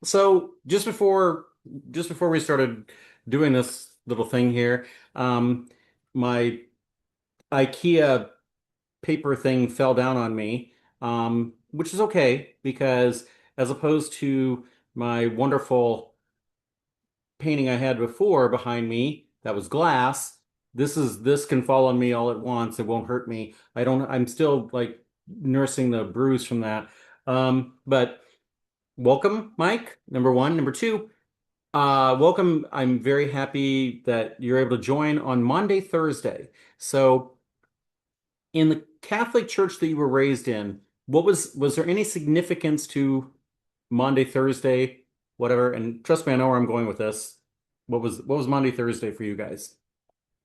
So just before we started doing this little thing here, my IKEA paper thing fell down on me, which is okay because as opposed to my wonderful painting I had before behind me that was glass, this can fall on me all at once. It won't hurt me. I'm still like nursing the bruise from that. But welcome, Mike, number one. Number two, welcome. I'm very happy that you're able to join on Monday, Thursday. So, in the Catholic Church that you were raised in, was there any significance to Monday, Thursday, whatever? And trust me, I know where I'm going with this. What was Monday, Thursday for you guys?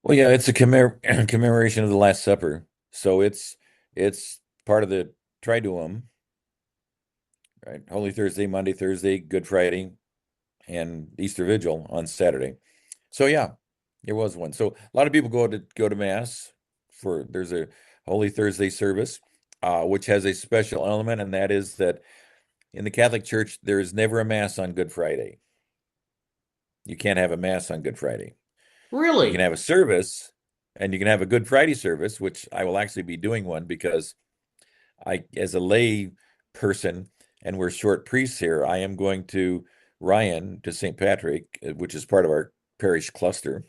Well, yeah, it's a commemoration of the Last Supper. So it's part of the Triduum, right? Holy Thursday, Monday, Thursday, Good Friday, and Easter Vigil on Saturday. So yeah, it was one. So a lot of people go to Mass for there's a Holy Thursday service, which has a special element, and that is that in the Catholic Church there is never a Mass on Good Friday. You can't have a Mass on Good Friday. You can Really? have a service, and you can have a Good Friday service, which I will actually be doing one because as a lay person, and we're short priests here, I am going to Ryan to St. Patrick, which is part of our parish cluster.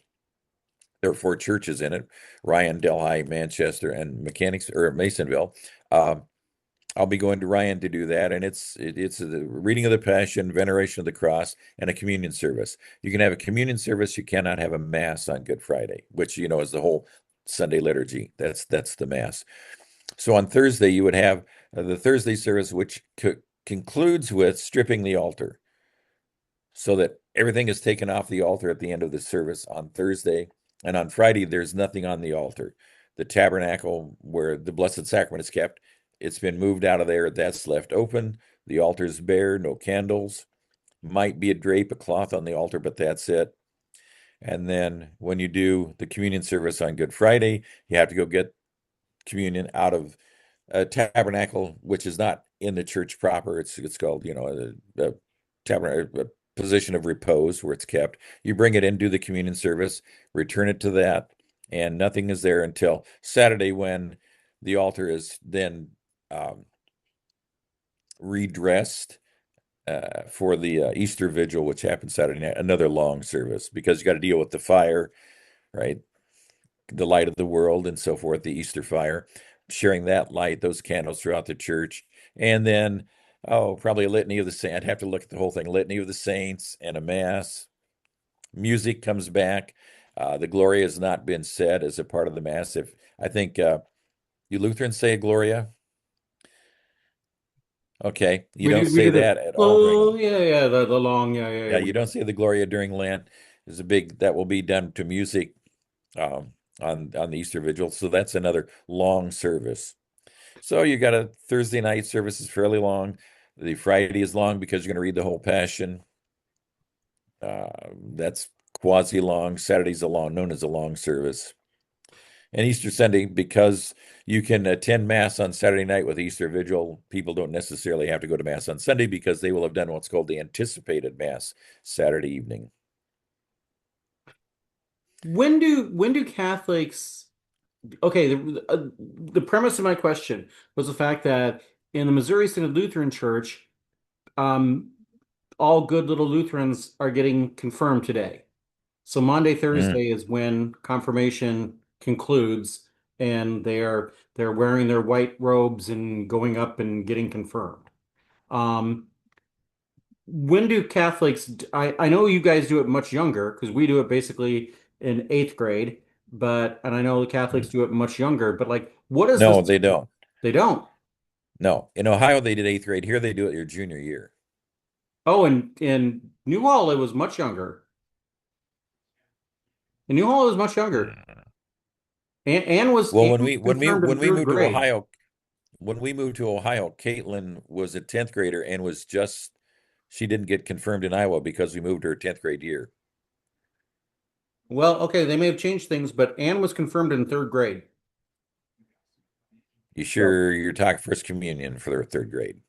There are four churches in it: Ryan, Delhi, Manchester, and Mechanics or Masonville. Uh, I'll be going to Ryan to do that, and it's the reading of the Passion, veneration of the cross, and a communion service. You can have a communion service. You cannot have a mass on Good Friday, which is the whole Sunday liturgy. That's the mass. So on Thursday you would have the Thursday service, which concludes with stripping the altar, so that everything is taken off the altar at the end of the service on Thursday. And on Friday, there's nothing on the altar. The tabernacle where the Blessed Sacrament is kept, it's been moved out of there. That's left open. The altar is bare, no candles. Might be a drape, a cloth on the altar, but that's it. And then when you do the communion service on Good Friday, you have to go get communion out of a tabernacle, which is not in the church proper. It's called, a tabernacle, a position of repose where it's kept. You bring it in, do the communion service, return it to that, and nothing is there until Saturday when the altar is then um, redressed for the Easter Vigil, which happens Saturday night. Another long service because you got to deal with the fire, right? The light of the world and so forth, the Easter fire, sharing that light, those candles throughout the church. And then, probably a litany of the saints. I'd have to look at the whole thing. Litany of the saints and a mass. Music comes back. The Gloria has not been said as a part of the mass. If I think you Lutherans say a Gloria. Okay, you don't We say do the that at all oh during. yeah, yeah, the long, yeah, yeah, yeah, Yeah, we you do. don't say the Gloria during Lent. There's a big that will be done to music um, on the Easter Vigil. So that's another long service. So you got a Thursday night service is fairly long. The Friday is long because you're going to read the whole Passion. That's quasi long. Saturday's a long, known as a long service. And Easter Sunday, because you can attend Mass on Saturday night with Easter Vigil, people don't necessarily have to go to Mass on Sunday because they will have done what's called the anticipated Mass Saturday evening. When do Catholics okay, the premise of my question was the fact that in the Missouri Synod Lutheran Church, um, all good little Lutherans are getting confirmed today. So Monday, Mm. Thursday is when confirmation concludes, and they're wearing their white robes and going up and getting confirmed. Um, when do Catholics? I know you guys do it much younger because we do it basically in eighth grade, and I know the Catholics do it much younger. But like, what is No, this? they don't. They don't. No. In Ohio, they did eighth grade. Here, they do it your junior year. Oh, and in Newhall it was much younger. In Newhall it was much younger. Mm. Well, Anne when was we when we confirmed in when we third moved to grade. Ohio, Caitlin was a 10th grader and she didn't get confirmed in Iowa because we moved her 10th grade year. Well, okay, they may have changed things, but Anne was confirmed in third grade. You So sure you're talking first communion for their third grade?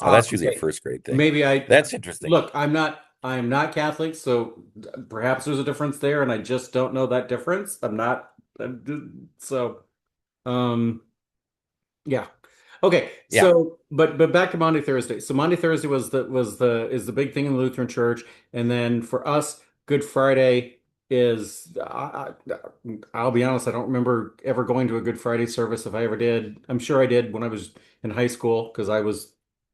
Oh, that's usually a Okay, first grade thing. maybe I That's interesting. look. I'm not Catholic, so perhaps there's a difference there, and I just don't know that difference. I'm not. So. Um. Yeah. Okay. Yeah. So, but back to Monday, Thursday. So Monday, Thursday is the big thing in the Lutheran Church, and then for us, Good Friday is. I'll be honest, I don't remember ever going to a Good Friday service. If I ever did, I'm sure I did when I was in high school because I was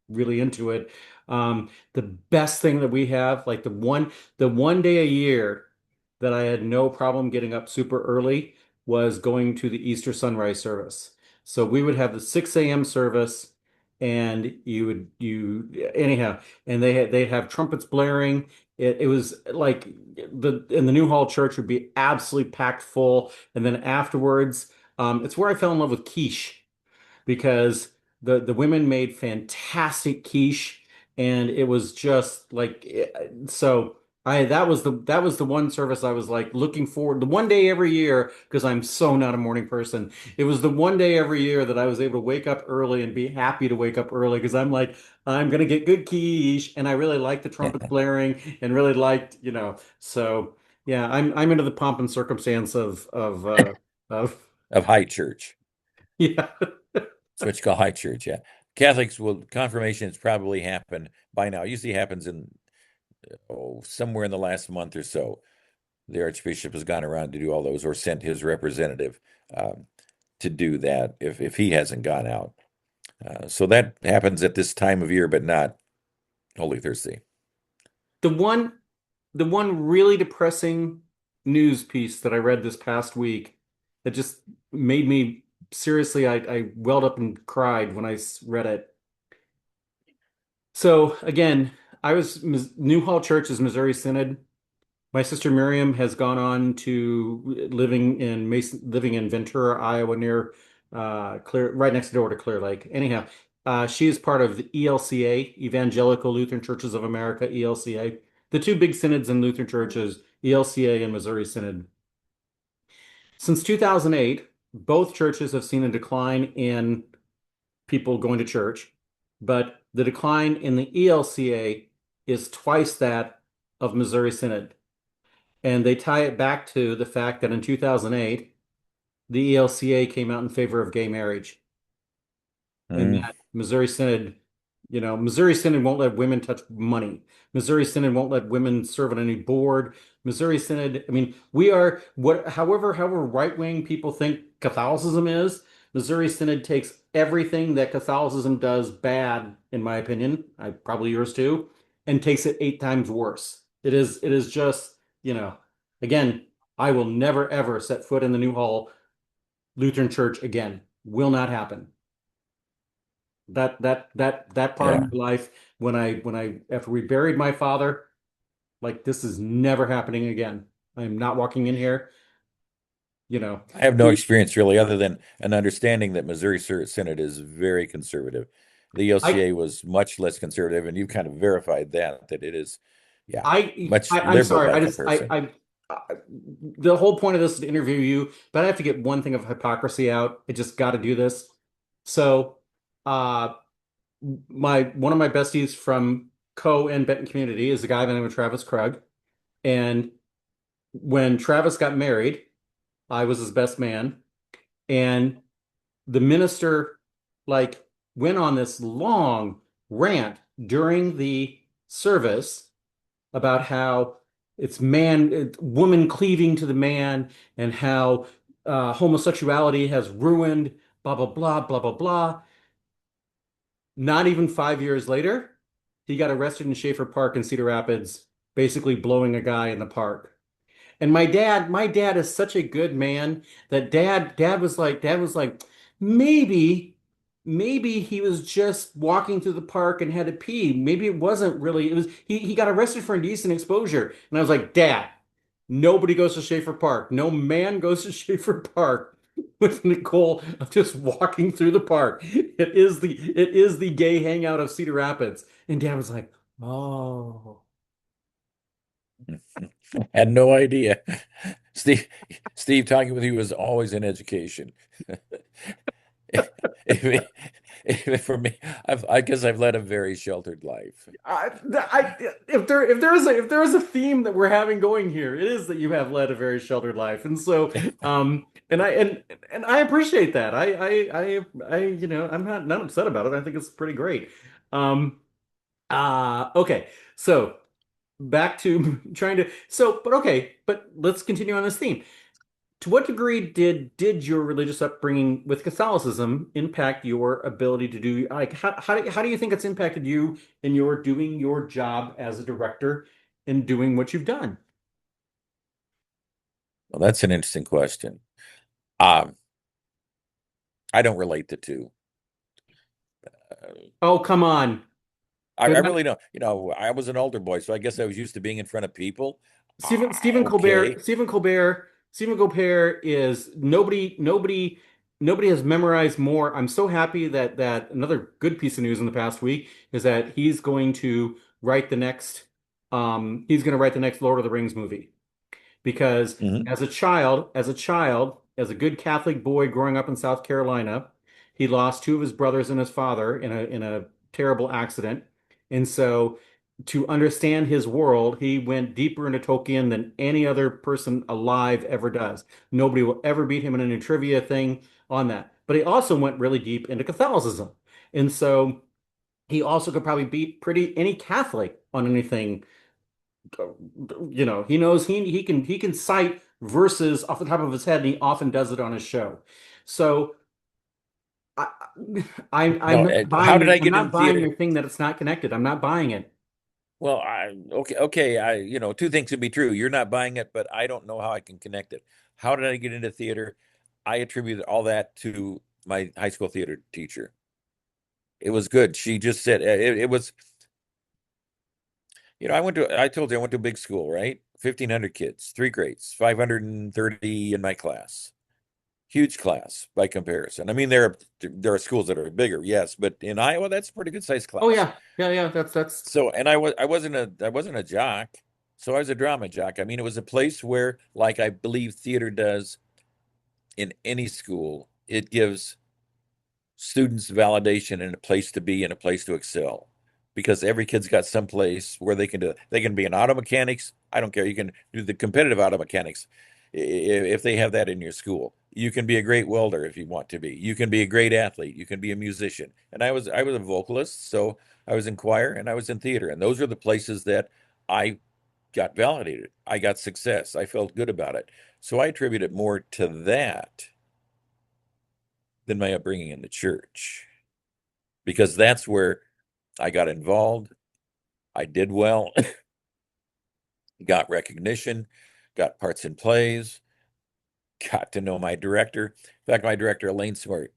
really into it. The best thing that we have, like the one day a year that I had no problem getting up super early was going to the Easter sunrise service. So we would have the 6 a.m. service and anyhow, and they'd have trumpets blaring. It was like the New Hall Church would be absolutely packed full. And then afterwards, it's where I fell in love with quiche because the women made fantastic quiche and it was just like so I that was the one service I was like looking forward the one day every year because I'm so not a morning person. It was the one day every year that I was able to wake up early and be happy to wake up early because I'm like I'm gonna get good quiche and I really liked the trumpets blaring and really liked, so yeah, I'm into the pomp and circumstance of Of high church. yeah. That's what you call high church, yeah. Catholics will confirmations probably happen by now. Usually happens in somewhere in the last month or so. The Archbishop has gone around to do all those or sent his representative um, to do that if he hasn't gone out. So that happens at this time of year, but not Holy Thursday. The one the one really depressing news piece that I read this past week that just made me seriously, I welled up and cried when read it. So again, New Hall Church is Missouri Synod. My sister Miriam has gone on to living in Ventura, Iowa, near right next door to Clear Lake. Anyhow, she is part of the ELCA, Evangelical Lutheran Churches of America, ELCA, the two big synods in Lutheran churches, ELCA and Missouri Synod. Since 2008, both churches have seen a decline in people going to church, but the decline in the ELCA is twice that of Missouri Synod. And they tie it back to the fact that in 2008, the ELCA came out in favor of gay marriage. And Mm, that Missouri Synod, Missouri Synod won't let women touch money. Missouri Synod won't let women serve on any board. Missouri Synod, I mean, we are however right-wing people think Catholicism is, Missouri Synod takes everything that Catholicism does bad, in my opinion, probably yours too, and takes it 8 times worse. It is just, again, I will never ever set foot in the New Hall Lutheran Church again. Will not happen. That part of yeah. my life when I after we buried my father, like this is never happening again. I am not walking in here, you know. I have no experience really, other than an understanding that Missouri Synod is very conservative. The I ELCA was much less conservative, and you've kind of verified that it is, yeah, much I'm liberal sorry. by comparison. I the whole point of this is to interview you, but I have to get one thing of hypocrisy out. I just got to do this. So, uh, my one of my besties from Co and Benton community is a guy by the name of Travis Krug, and when Travis got married, I was his best man. And the minister like went on this long rant during the service about how woman cleaving to the man and how homosexuality has ruined blah blah blah blah blah blah. Not even 5 years later, he got arrested in Schaefer Park in Cedar Rapids, basically blowing a guy in the park. And my dad is such a good man that dad was like, maybe, maybe he was just walking through the park and had to pee. Maybe it wasn't really, it was, he got arrested for indecent exposure. And I was like, Dad, nobody goes to Schaefer Park. No man goes to Schaefer Park with the goal of just walking through the park. It is the gay hangout of Cedar Rapids. And Dad was like, oh. Had no idea. Steve, Steve talking with you was always an education. If For me, I guess I've led a very sheltered life. If there is a theme that we're having going here, it is that you have led a very sheltered life, and so and I appreciate that. I'm not upset about it. I think it's pretty great. Um, okay, so back to trying to but okay, but let's continue on this theme. To what degree did your religious upbringing with Catholicism impact your ability to do like how do you think it's impacted you in your doing your job as a director and doing what you've done? Well, that's an interesting question. Um, I don't relate the two. Oh, come on. I They're not really don't. I was an older boy, so I guess I was used to being in front of people. Stephen Colbert, Okay. Stephen Colbert is nobody has memorized more. I'm so happy that another good piece of news in the past week is that he's going to write the next Lord of the Rings movie because Hmm. as a good Catholic boy growing up in South Carolina, he lost two of his brothers and his father in a terrible accident. And so to understand his world, he went deeper into Tolkien than any other person alive ever does. Nobody will ever beat him in any trivia thing on that. But he also went really deep into Catholicism. And so he also could probably beat pretty any Catholic on anything. He knows he can cite verses off the top of his head, and he often does it on his show. So I, I'm No, not how buying did I I'm get not into buying theater? your thing that it's not connected. I'm not buying it. Well, okay. Two things can be true. You're not buying it, but I don't know how I can connect it. How did I get into theater? I attribute all that to my high school theater teacher. It was good. She just said it was, I told you I went to a big school, right? 1,500 kids, three grades, 530 in my class. Huge class by comparison. I mean, there are schools that are bigger, yes, but in Iowa, that's a pretty good sized Oh class. yeah, yeah, yeah. That's So, and I wasn't a jock, so I was a drama jock. I mean, it was a place where, like I believe theater does in any school, it gives students validation and a place to be and a place to excel. Because every kid's got some place where they can do. They can be an auto mechanics. I don't care. You can do the competitive auto mechanics if they have that in your school. You can be a great welder if you want to be. You can be a great athlete. You can be a musician. And I was a vocalist, so I was in choir and I was in theater. And those are the places that I got validated. I got success. I felt good about it. So I attribute it more to that than my upbringing in the church because that's where I got involved. I did well, got recognition, got parts in plays, got to know my director. In fact, my director, Elaine Smart,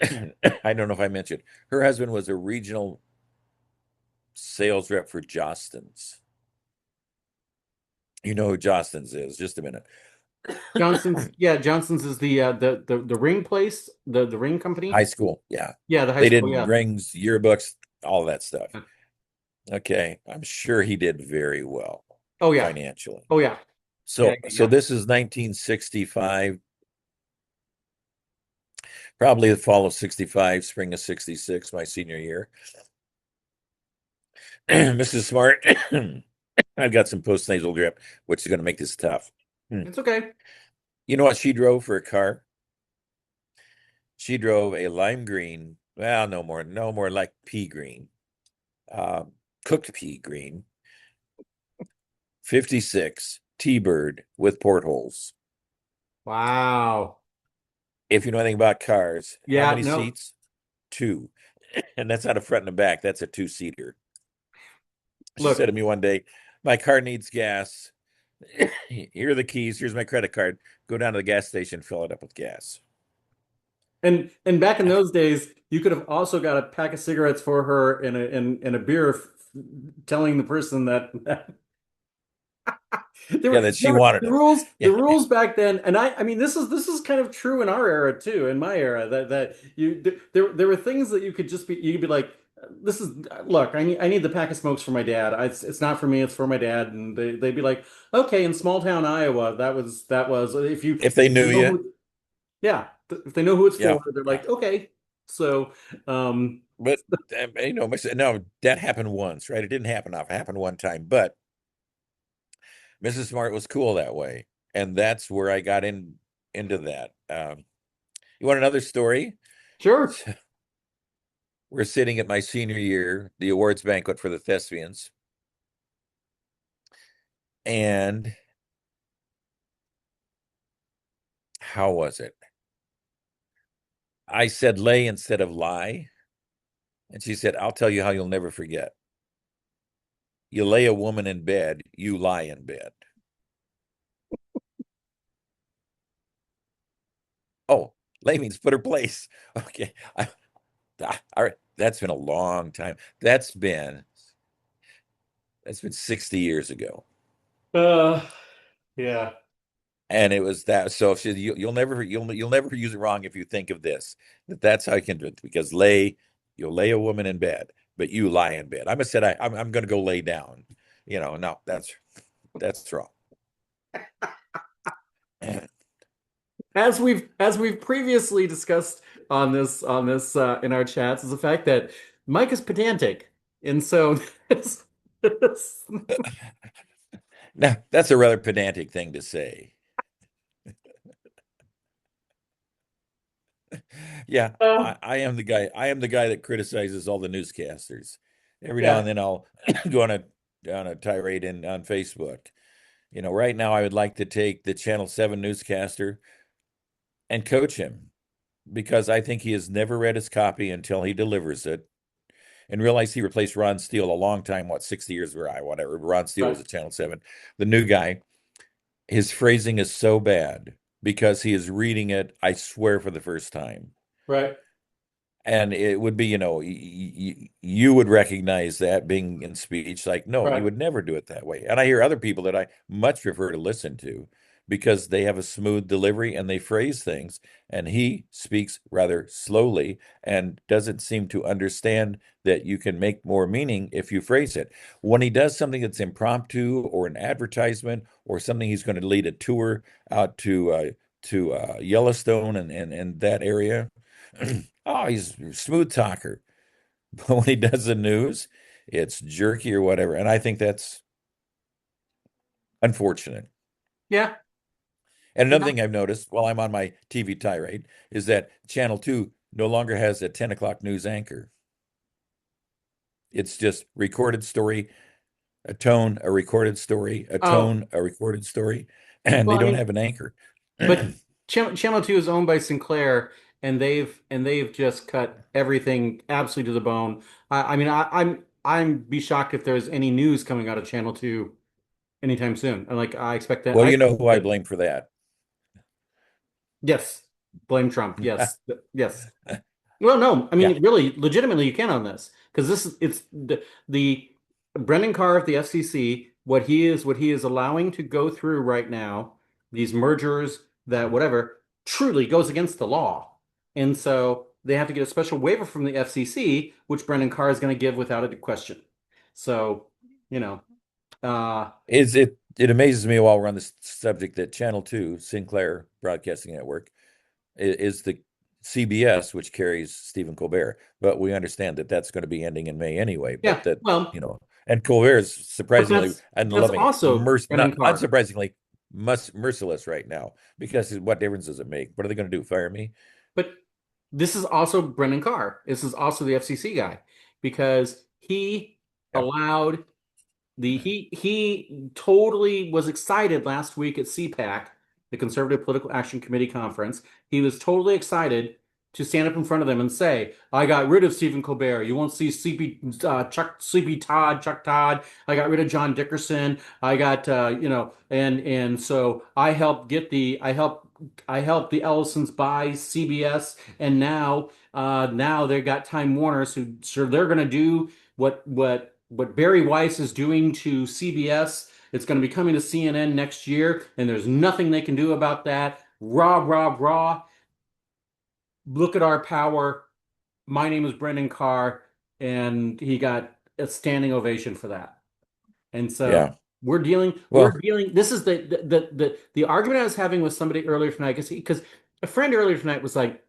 I don't know if I mentioned, her husband was a regional sales rep for Jostens. You know who Jostens is? Just a minute. Johnson's. Yeah, Johnson's is the ring place, the ring company. High school. Yeah. Yeah, the high They school. did Yeah. rings, yearbooks, all that stuff. Okay. I'm sure he did very well Oh yeah. financially. Oh yeah. Yeah. So, Yeah. so Yeah. this is 1965, probably the fall of 65, spring of 66, my senior year. Mrs. Smart, I've got some postnasal drip, which is going to make this tough. Hmm. It's okay. You know what she drove for a car? She drove a lime green, well, no more like pea green, um, cooked pea green, 56 T-Bird with portholes. Wow. If you know anything about cars, how Yeah. many No. seats? Two. And that's not a front and a back, that's a two-seater. She said Look. to me one day, my car needs gas. Here are the keys. Here's my credit card. Go down to the gas station, fill it up with gas. And back in those days, you could have also got a pack of cigarettes for her and a beer, telling the person that, Yeah, that she there were wanted the them. rules Yeah. the rules back then. And I mean this is kind of true in our era too, in my era, that there were things that you could be like, this is look, I need the pack of smokes for my dad. It's not for me, it's for my dad. And they'd be like, okay, in small town Iowa, that was if If they you knew know you. who, yeah, if they know who it's Yeah. for, they're like, okay. So, um, But no, that happened once, right? It didn't happen often. It happened one time, but Mrs. Smart was cool that way, and that's where I got into that. You want another story? sure. We're sitting at my senior year, the awards banquet for the thespians, and how was it? I said lay instead of lie, and she said, "I'll tell you how you'll never forget. You lay a woman in bed, you lie in bed." Oh, lay means put her place. Okay, all right. That's been a long time. That's been 60 years ago. Uh, yeah. And it was that. So if you'll never use it wrong if you think of this, that's how you can do it. Because you'll lay a woman in bed, but you lie in bed. I must said I'm going to go lay down. No, that's wrong. As we've previously discussed on this in our chats, is the fact that Mike is pedantic, and so this- Now that's a rather pedantic thing to say. Yeah, uh, I am the guy. I am the guy that criticizes all the newscasters. Every now yeah, and then I'll go on a tirade on Facebook. Right now I would like to take the Channel 7 newscaster and coach him because I think he has never read his copy until he delivers it and realize he replaced Ron Steele a long time, 60 years or whatever. Ron Steele right, was at Channel 7. The new guy, his phrasing is so bad because he is reading it, I swear, for the first time. right, And it would be, you would recognize that being in speech, like, no, you right. would never do it that way. And I hear other people that I much prefer to listen to because they have a smooth delivery and they phrase things. And he speaks rather slowly and doesn't seem to understand that you can make more meaning if you phrase it. When he does something that's impromptu or an advertisement or something he's going to lead a tour out to Yellowstone and that area. Oh, he's a smooth talker. But when he does the news, it's jerky or whatever. And I think that's unfortunate. Yeah, And another yeah. thing I've noticed while I'm on my TV tirade is that Channel 2 no longer has a 10 o'clock news anchor. It's just recorded story, a tone, a recorded story, a Oh, tone, a recorded story, and well, they I don't mean, have an anchor. but Channel 2 is owned by Sinclair, and they've just cut everything absolutely to the bone. I mean, I'm be shocked if there's any news coming out of Channel 2 anytime soon. And like I expect that. Well, you know who I blame for that. Yes, blame Trump. Yes, yes. Well, no, I Yeah. mean, really, legitimately, you can on this because this is it's the Brendan Carr of the FCC. What he is allowing to go through right now, these mergers that whatever truly goes against the law, and so they have to get a special waiver from the FCC, which Brendan Carr is going to give without a question. So, you know, uh, It amazes me while we're on this subject that Channel 2, Sinclair Broadcasting Network, is the CBS, which carries Stephen Colbert. But we understand that that's going to be ending in May anyway. yeah. But that, Well, and Colbert is but surprisingly, and that's loving it, also Brendan not Carr. unsurprisingly, merciless right now because what difference does it make? What are they going to do? Fire me? But this is also Brendan Carr. This is also the FCC guy because he Yeah. allowed he totally was excited last week at CPAC, the Conservative Political Action Committee conference. He was totally excited to stand up in front of them and say, "I got rid of Stephen Colbert. You won't see Chuck Todd. I got rid of John Dickerson. I got and so I helped the Ellisons buy CBS, and now they got Time Warner, so they're gonna do what Barry Weiss is doing to CBS. It's going to be coming to CNN next year, and there's nothing they can do about that. Rah, rah, rah. Look at our power. My name is Brendan Carr, and he got a standing ovation for that. And so Yeah. we're Well, dealing. This is the argument I was having with somebody earlier tonight, because a friend earlier tonight was like,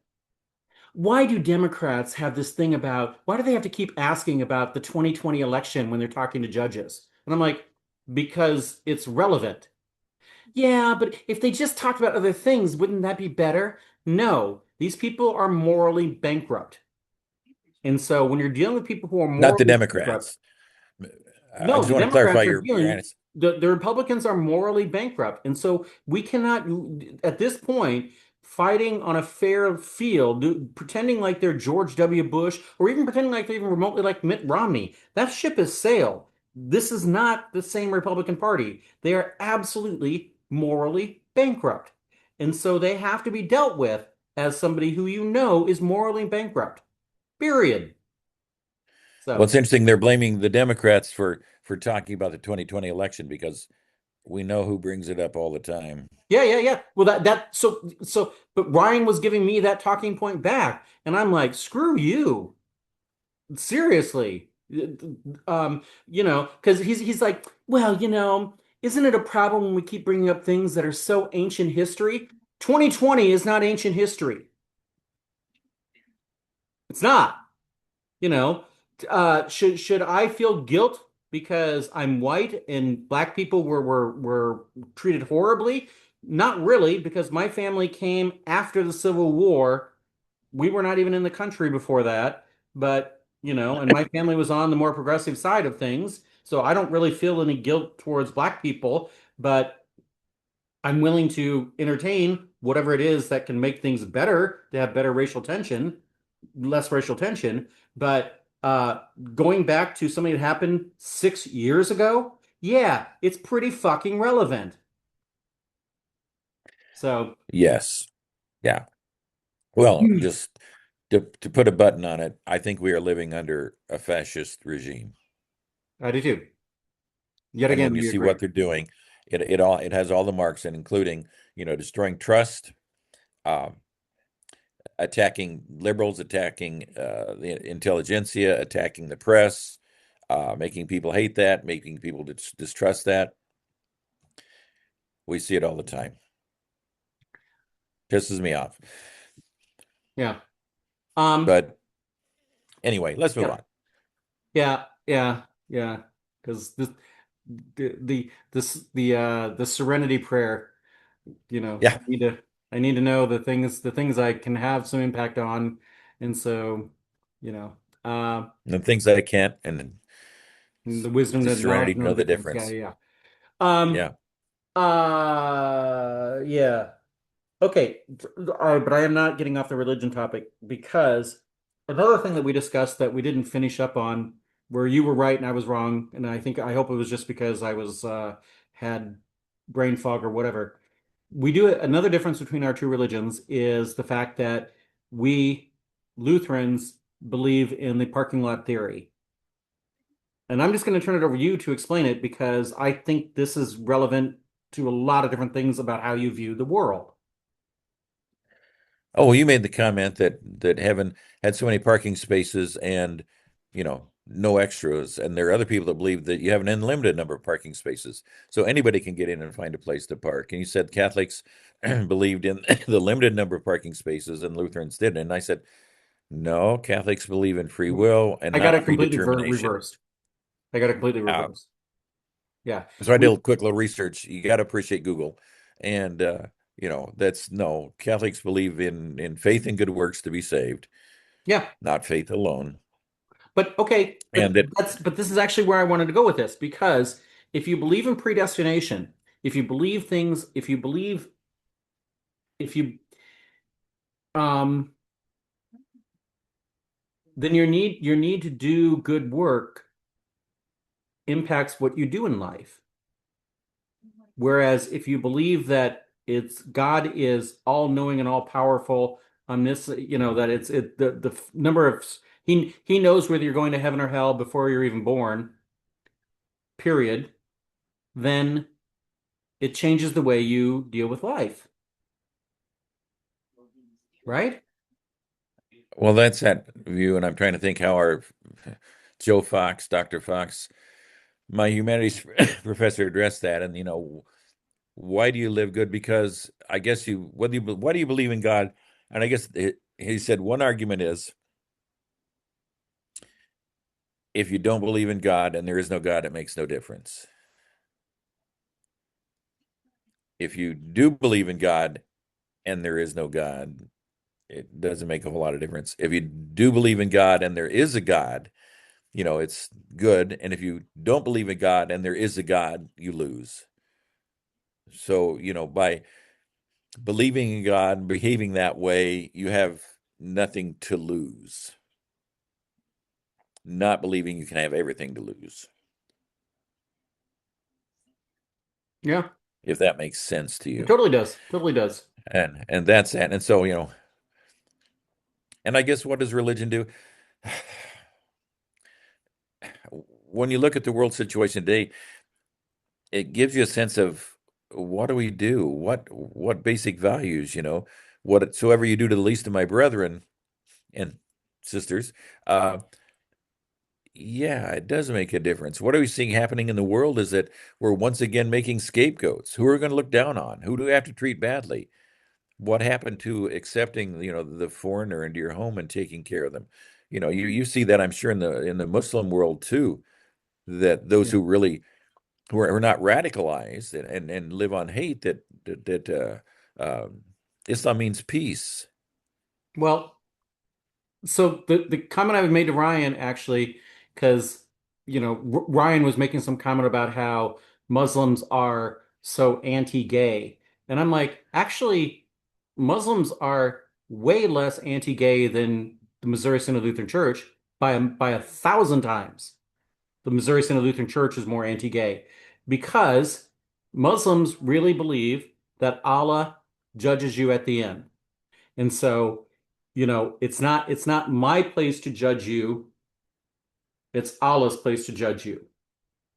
why do Democrats have this thing about why do they have to keep asking about the 2020 election when they're talking to judges? And I'm like, because it's relevant. Yeah, but if they just talked about other things, wouldn't that be better? No, these people are morally bankrupt. And so when you're dealing with people who are Not the morally bankrupt, Democrats. I no, just the want to clarify Democrats are your dealing, answer. the Republicans are morally bankrupt. And so we cannot, at this point, fighting on a fair field, pretending like they're George W. Bush or even pretending like they're even remotely like Mitt Romney. That ship has sailed. This is not the same Republican Party. They are absolutely morally bankrupt. And so they have to be dealt with as somebody who you know is morally bankrupt. Period. Well, So. it's interesting they're blaming the Democrats for talking about the 2020 election because we know who brings it up all the time. Yeah, yeah, yeah. Well, but Ryan was giving me that talking point back, and I'm like, screw you. Seriously. Because he's like, well, isn't it a problem when we keep bringing up things that are so ancient history? 2020 is not ancient history. It's not. You know, should I feel guilt because I'm white and black people were treated horribly? Not really, because my family came after the Civil War. We were not even in the country before that, but and my family was on the more progressive side of things, so I don't really feel any guilt towards black people, but I'm willing to entertain whatever it is that can make things better, to have better racial tension, less racial tension. But going back to something that happened 6 years ago, yeah, it's pretty fucking relevant. So Yes. Yeah. Well, just to put a button on it, I think we are living under a fascist regime. I do too. Yet And when again, you we see agree. what they're doing, it has all the marks, and including, destroying trust, uh, attacking liberals, attacking the intelligentsia, attacking the press, making people hate that, making people distrust that. We see it all the time. Pisses me off. Yeah. Um. But anyway, let's move Yeah. on. Yeah. Yeah. Yeah. Because the Serenity Prayer. Yeah, I need to know the things I can have some impact on, and so you know, uh, the things that I can't, and the wisdom, the the serenity knowledge, to know know the the difference. Yeah, difference. yeah. Yeah. Yeah. Yeah. Okay, but I am not getting off the religion topic because another thing that we discussed that we didn't finish up on, where you were right and I was wrong, and I hope it was just because I was had brain fog or whatever. We do another difference between our two religions is the fact that we Lutherans believe in the parking lot theory. And I'm just going to turn it over to you to explain it because I think this is relevant to a lot of different things about how you view the world. Oh, well, you made the comment that heaven had so many parking spaces and, no extras. And there are other people that believe that you have an unlimited number of parking spaces. So anybody can get in and find a place to park. And you said Catholics believed in the limited number of parking spaces and Lutherans didn't. And I said, no, Catholics believe in free will and I got not it completely predetermination. reversed. I got it completely Uh, reversed. Yeah. so I did We, a quick little research. You got to appreciate Google. And, that's no, Catholics believe in faith and good works to be saved, yeah. not faith alone. But okay, but And that, but this is actually where I wanted to go with this because if you believe in predestination, if you believe things, if you um then your need to do good work impacts what you do in life. Whereas if you believe that it's God is all knowing and all powerful on this, that the number of he knows whether you're going to heaven or hell before you're even born, period, then it changes the way you deal with life, right? well, that's that view. And I'm trying to think how our Joe Fox, Dr. Fox, my humanities professor addressed that. And, why do you live good? Because I guess why do you believe in God? And I guess he said one argument is if you don't believe in God and there is no God, it makes no difference. If you do believe in God and there is no God, it doesn't make a whole lot of difference. If you do believe in God and there is a God, it's good. And if you don't believe in God and there is a God, you lose. So, by believing in God and behaving that way, you have nothing to lose. Not believing, you can have everything to lose, Yeah, if that makes sense to it you. totally does. Totally does. And that's that. And so, and I guess what does religion do? When you look at the world situation today, it gives you a sense of what do we do? What basic values, whatsoever you do to the least of my brethren and sisters, yeah, it does make a difference. What are we seeing happening in the world is that we're once again making scapegoats. Who are we going to look down on? Who do we have to treat badly? What happened to accepting, the foreigner into your home and taking care of them? You see that I'm sure in the Muslim world too, that those Yeah. who really who are not radicalized and live on hate that Islam means peace. Well, so the comment I made to Ryan actually, because Ryan was making some comment about how Muslims are so anti-gay, and I'm like, actually, Muslims are way less anti-gay than the Missouri Synod Lutheran Church by 1,000 times. The Missouri Synod Lutheran Church is more anti-gay because Muslims really believe that Allah judges you at the end. And so, it's not my place to judge you. It's Allah's place to judge you.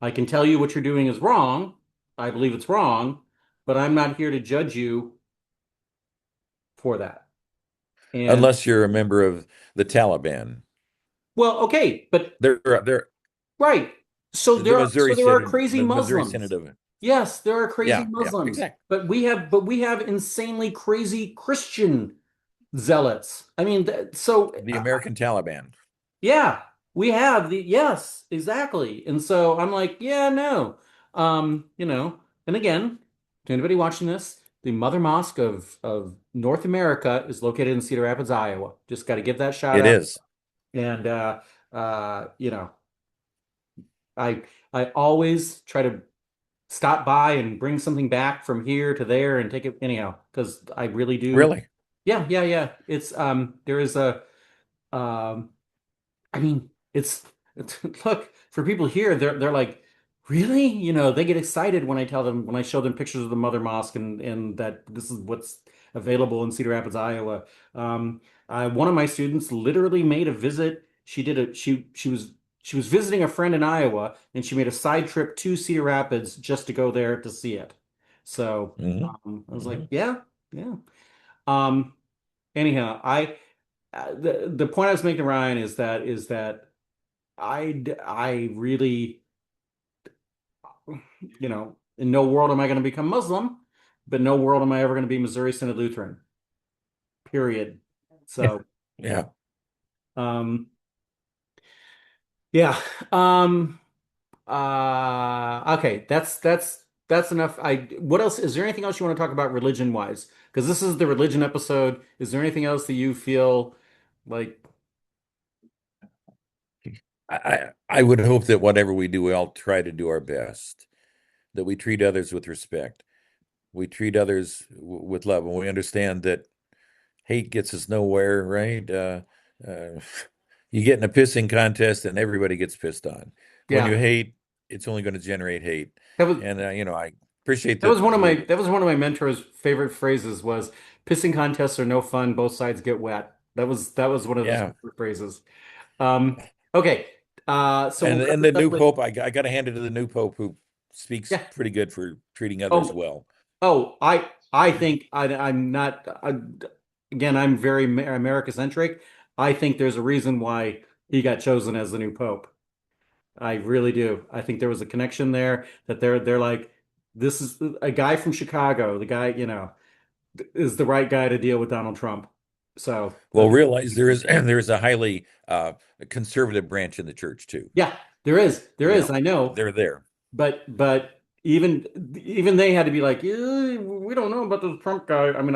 I can tell you what you're doing is wrong. I believe it's wrong, but I'm not here to judge you for that. And Unless you're a member of the Taliban. well, okay, but They're right. So the there are so Missouri there are Synod, crazy the Missouri Synod Muslims. of Yes, there are crazy yeah, yeah, Muslims, exactly. but we have insanely crazy Christian zealots. I mean, so The American Taliban. yeah, we have yes, exactly. And so I'm like, yeah, no. And again, to anybody watching this, the Mother Mosque of North America is located in Cedar Rapids, Iowa. Just got to give that shout It out. is. And uh, you know, I I always try to stop by and bring something back from here to there and take it anyhow, because I really do. Really? Yeah, yeah, yeah. It's there is a um I mean, it's look, for people here, they're like, really? They get excited when I show them pictures of the Mother Mosque and that this is what's available in Cedar Rapids, Iowa. Um, one of my students literally made a visit. She was visiting a friend in Iowa, and she made a side trip to Cedar Rapids just to go there to see it. So Hmm. I was like, Hmm. yeah, yeah. Um, anyhow, the point I was making to Ryan is that I really, in no world am I going to become Muslim, but no world am I ever going to be Missouri Synod Lutheran, period. So, Yeah. um, yeah. Um, okay, that's enough. What else? Is there anything else you want to talk about religion wise? Because this is the religion episode. Is there anything else that you feel like, I would hope that whatever we do, we all try to do our best, that we treat others with respect. We treat others with love, and we understand that hate gets us nowhere, right? Uh, you get in a pissing contest, and everybody gets pissed on. When you yeah, hate, it's only going to generate hate. that was And I appreciate That was that one of my we, that was one of my mentor's favorite phrases was pissing contests are no fun, both sides get wet. That was one of his yeah. favorite phrases. Um, okay. So we'll wrap And this the up new with pope, I got to hand it to the new pope who speaks yeah. pretty good for treating others Oh, well. oh, I think I'm not again, I'm very America-centric. I think there's a reason why he got chosen as the new pope. I really do. I think there was a connection there that they're like, this is a guy from Chicago, the guy, is the right guy to deal with Donald Trump. So Well, realize there is there is a highly conservative branch in the church too. yeah, there You is, know, I know, they're there. but even they had to be like, we don't know about the Trump guy. I mean,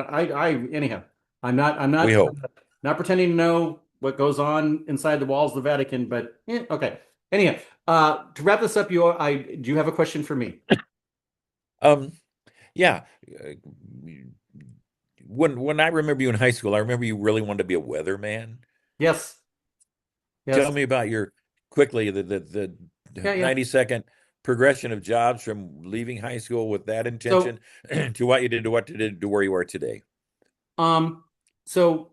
anyhow, I'm We not hope. not pretending to know what goes on inside the walls of the Vatican, but okay. Anyhow, to wrap this up, do you have a question for me? Um, yeah. uh, when I remember you in high school, I remember you really wanted to be a weatherman. Yes, Tell yes, me about your quickly the yeah, yeah. 90-second progression of jobs from leaving high school with that So intention to what you did to what you did to where you are today. Um, so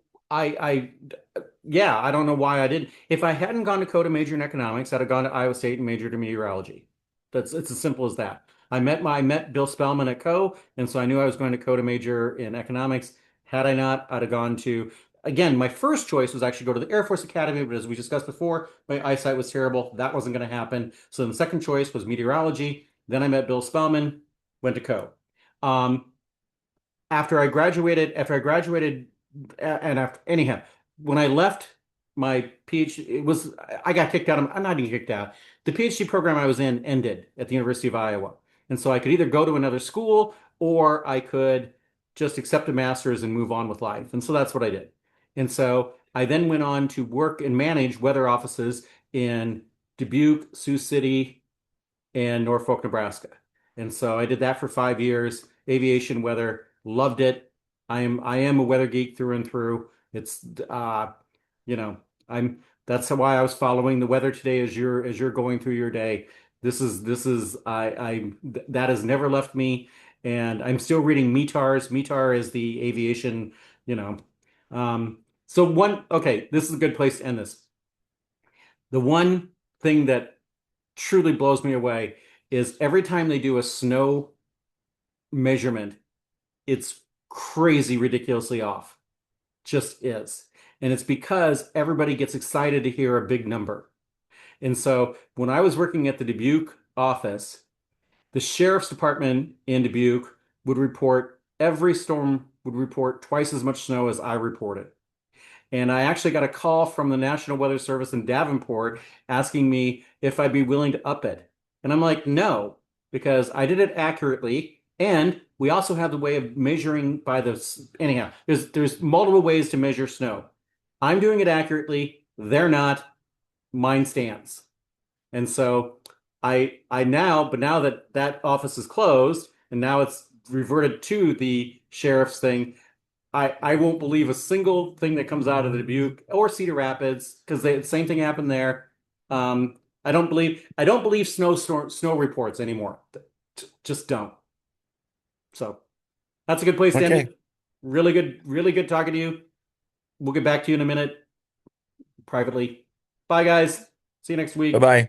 yeah, I don't know why I didn't. If I hadn't gone to Coda major in economics, I'd have gone to Iowa State and majored in meteorology. It's as simple as that. I met Bill Spellman at Co, and so I knew I was going to Coda major in economics. Had I not, I'd have gone to again, my first choice was actually go to the Air Force Academy, but as we discussed before, my eyesight was terrible. That wasn't going to happen. So the second choice was meteorology. Then I met Bill Spellman, went to Co. Um, after I graduated, and after anyhow, when I left my PhD, I got kicked out of, I'm not even kicked out. The PhD program I was in ended at the University of Iowa. And so I could either go to another school or I could just accept a master's and move on with life. And so that's what I did. And so I then went on to work and manage weather offices in Dubuque, Sioux City, and Norfolk, Nebraska. And so I did that for 5 years, aviation weather, loved it. I am a weather geek through and through. It's you know, I'm that's why I was following the weather today as you're going through your day. This is that has never left me, and I'm still reading METARs. METAR is the aviation, you know. So one, okay, this is a good place to end this. The one thing that truly blows me away is every time they do a snow measurement, it's crazy ridiculously off. Just is. And it's because everybody gets excited to hear a big number. And so when I was working at the Dubuque office, the sheriff's department in Dubuque would report every storm would report twice as much snow as I reported. And I actually got a call from the National Weather Service in Davenport asking me if I'd be willing to up it. And I'm like, no, because I did it accurately. And we also have the way of measuring by the, anyhow, there's multiple ways to measure snow. I'm doing it accurately. They're not. Mine stands. And so but now that that office is closed and now it's reverted to the sheriff's thing, I won't believe a single thing that comes out of the Dubuque or Cedar Rapids because the same thing happened there. I don't believe snow reports anymore. Just don't. So that's a good place to end Okay. it. Really good talking to you. We'll get back to you in a minute privately. Bye guys. See you next Bye week. bye.